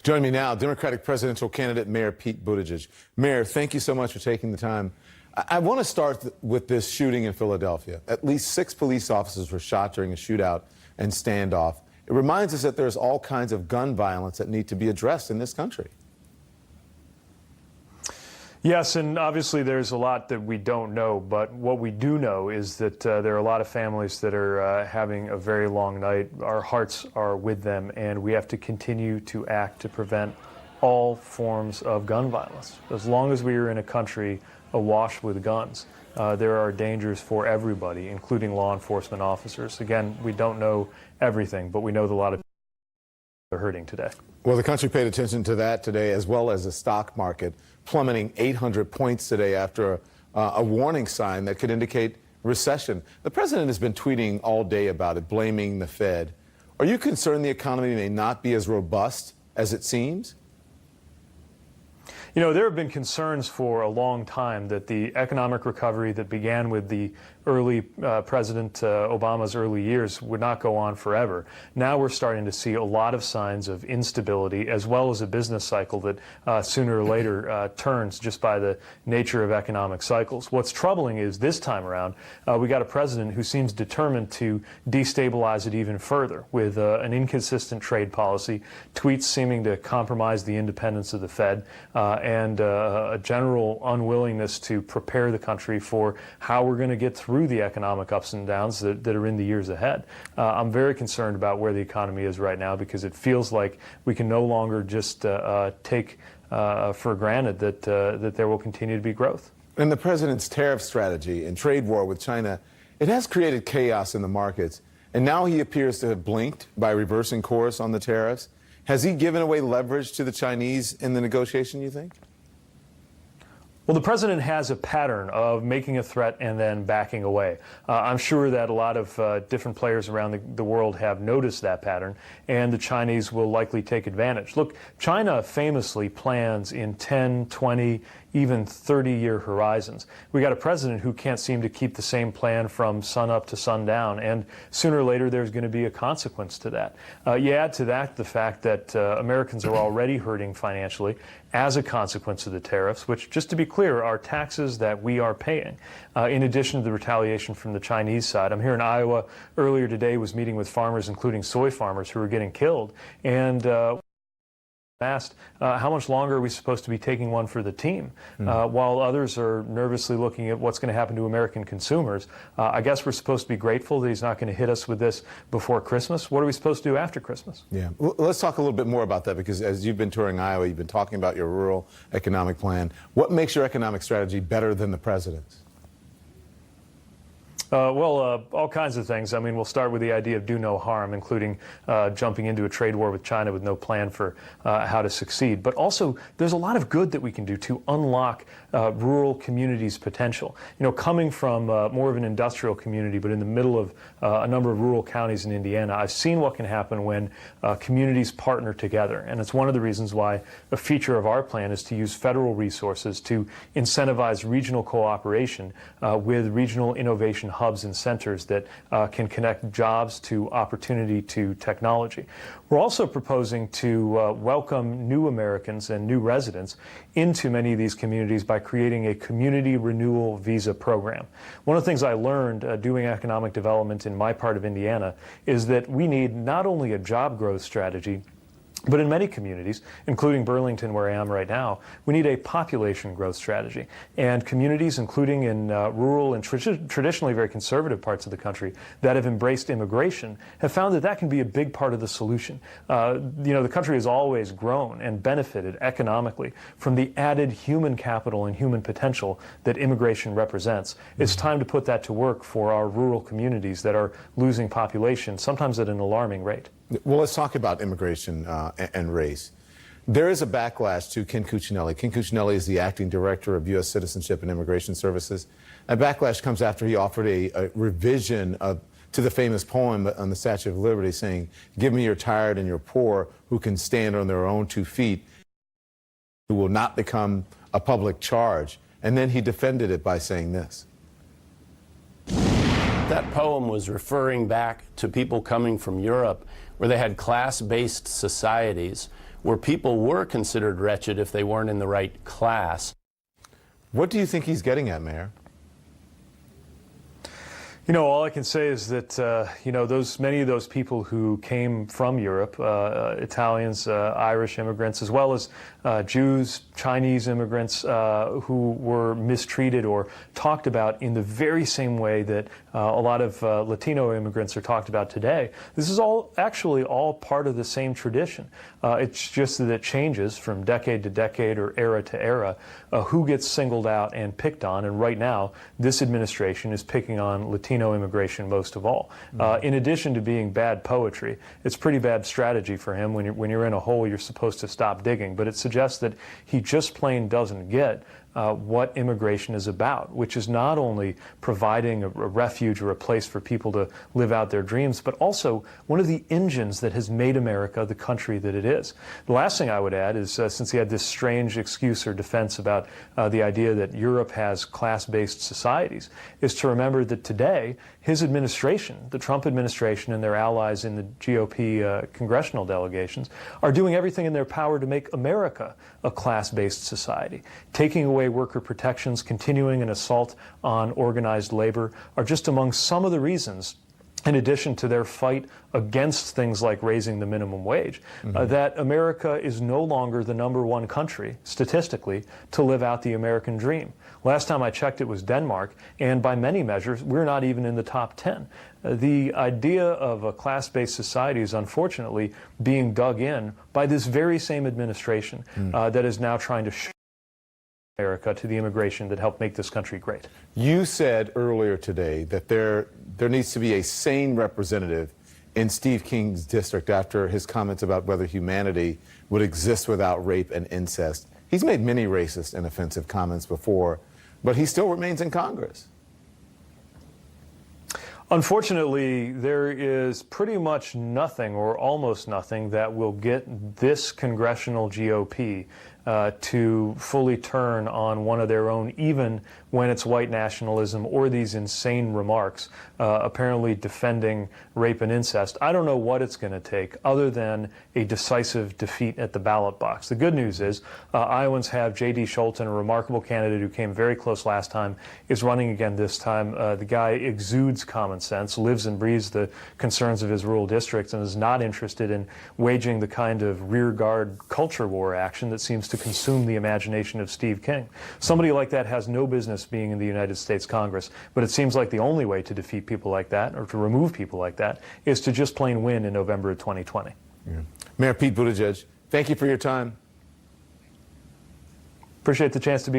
Joining me now, Democratic presidential candidate Mayor Pete Buttigieg. Mayor, thank you so much for taking the time. I want to start with this shooting in Philadelphia. At least 6 police officers were shot during a shootout and standoff. It reminds us that there's all kinds of gun violence that need to be addressed in this country. Yes, and obviously there's a lot that we don't know, but what we do know is that there are a lot of families that are having a very long night. Our hearts are with them, and we have to continue to act to prevent all forms of gun violence. As long as we are in a country awash with guns, there are dangers for everybody, including law enforcement officers. Again, we don't know everything, but we know that a lot of people are hurting today. Well, the country paid attention to that today, as well as the stock market plummeting 800 points today after a warning sign that could indicate recession. The president has been tweeting all day about it, blaming the Fed. Are you concerned the economy may not be as robust as it seems? You know, there have been concerns for a long time that the economic recovery that began with the early President Obama's early years would not go on forever. Now we're starting to see a lot of signs of instability, as well as a business cycle that sooner or later turns just by the nature of economic cycles. What's troubling is this time around, we got a president who seems determined to destabilize it even further with an inconsistent trade policy, tweets seeming to compromise the independence of the Fed, and a general unwillingness to prepare the country for how we're going to get through the economic ups and downs that are in the years ahead. I'm very concerned about where the economy is right now, because it feels like we can no longer just take for granted that there will continue to be growth. And the president's tariff strategy and trade war with China, it has created chaos in the markets. And now he appears to have blinked by reversing course on the tariffs. Has he given away leverage to the Chinese in the negotiation, you think? Well, the president has a pattern of making a threat and then backing away. I'm sure that a lot of different players around the world have noticed that pattern, and the Chinese will likely take advantage. Look, China famously plans in 10, 20, even 30-year horizons. We got a president who can't seem to keep the same plan from sun up to sundown, and sooner or later there's going to be a consequence to that. You add to that the fact that Americans are already hurting financially as a consequence of the tariffs, which, just to be clear, are taxes that we are paying, in addition to the retaliation from the Chinese side. I'm here in Iowa. Earlier today was meeting with farmers, including soy farmers, who are getting killed, and asked how much longer are we supposed to be taking one for the team, while others are nervously looking at what's going to happen to American consumers. I guess we're supposed to be grateful that he's not going to hit us with this before Christmas. What are we supposed to do after Christmas? Yeah, well, let's talk a little bit more about that, because as you've been touring Iowa, you've been talking about your rural economic plan. What makes your economic strategy better than the president's? All kinds of things. I mean, we'll start with the idea of do no harm, including jumping into a trade war with China with no plan for how to succeed. But also, there's a lot of good that we can do to unlock rural communities' potential. You know, coming from more of an industrial community, but in the middle of a number of rural counties in Indiana, I've seen what can happen when communities partner together. And it's one of the reasons why a feature of our plan is to use federal resources to incentivize regional cooperation with regional innovation hubs and centers that can connect jobs to opportunity to technology. We're also proposing to welcome new Americans and new residents into many of these communities by creating a community renewal visa program. One of the things I learned doing economic development in my part of Indiana is that we need not only a job growth strategy, but in many communities, including Burlington, where I am right now, we need a population growth strategy. And communities, including in rural and traditionally very conservative parts of the country that have embraced immigration, have found that that can be a big part of the solution. You know, the country has always grown and benefited economically from the added human capital and human potential that immigration represents. It's time to put that to work for our rural communities that are losing population, sometimes at an alarming rate. Well, let's talk about immigration and race. There is a backlash to Ken Cuccinelli. Ken Cuccinelli is the acting director of U.S. Citizenship and Immigration Services. That backlash comes after he offered a revision to the famous poem on the Statue of Liberty, saying, "Give me your tired and your poor who can stand on their own 2 feet, who will not become a public charge." And then he defended it by saying this. That poem was referring back to people coming from Europe, where they had class-based societies where people were considered wretched if they weren't in the right class. What do you think he's getting at, Mayor? You know, all I can say is that, you know, many of those people who came from Europe, Italians, Irish immigrants, as well as Jews, Chinese immigrants who were mistreated or talked about in the very same way that a lot of Latino immigrants are talked about today. This is actually all part of the same tradition. It's just that it changes from decade to decade or era to era who gets singled out and picked on. And right now, this administration is picking on Latino immigration most of all. In addition to being bad poetry, it's pretty bad strategy for him. When you're in a hole, you're supposed to stop digging. But it suggests that he just plain doesn't get what immigration is about, which is not only providing a refuge or a place for people to live out their dreams, but also one of the engines that has made America the country that it is. The last thing I would add is, since he had this strange excuse or defense about the idea that Europe has class-based societies, is to remember that today, his administration, the Trump administration and their allies in the GOP congressional delegations, are doing everything in their power to make America a class-based society. Taking away worker protections, continuing an assault on organized labor are just among some of the reasons, in addition to their fight against things like raising the minimum wage, that America is no longer the #1 country, statistically, to live out the American dream. Last time I checked, it was Denmark, and by many measures, we're not even in the top 10. The idea of a class-based society is unfortunately being dug in by this very same administration that is now trying to show America to the immigration that helped make this country great. You said earlier today that there needs to be a sane representative in Steve King's district after his comments about whether humanity would exist without rape and incest. He's made many racist and offensive comments before, but he still remains in Congress. Unfortunately, there is pretty much nothing or almost nothing that will get this congressional GOP to fully turn on one of their own, even when it's white nationalism or these insane remarks apparently defending rape and incest. I don't know what it's going to take other than a decisive defeat at the ballot box. The good news is Iowans have J.D. Scholten, a remarkable candidate who came very close last time, is running again this time. The guy exudes common sense, lives and breathes the concerns of his rural districts, and is not interested in waging the kind of rearguard culture war action that seems to consume the imagination of Steve King. Somebody like that has no business being in the United States Congress, but it seems like the only way to defeat people like that, or to remove people like that, is to just plain win in November of 2020. Yeah. Mayor Pete Buttigieg, thank you for your time. Appreciate the chance to be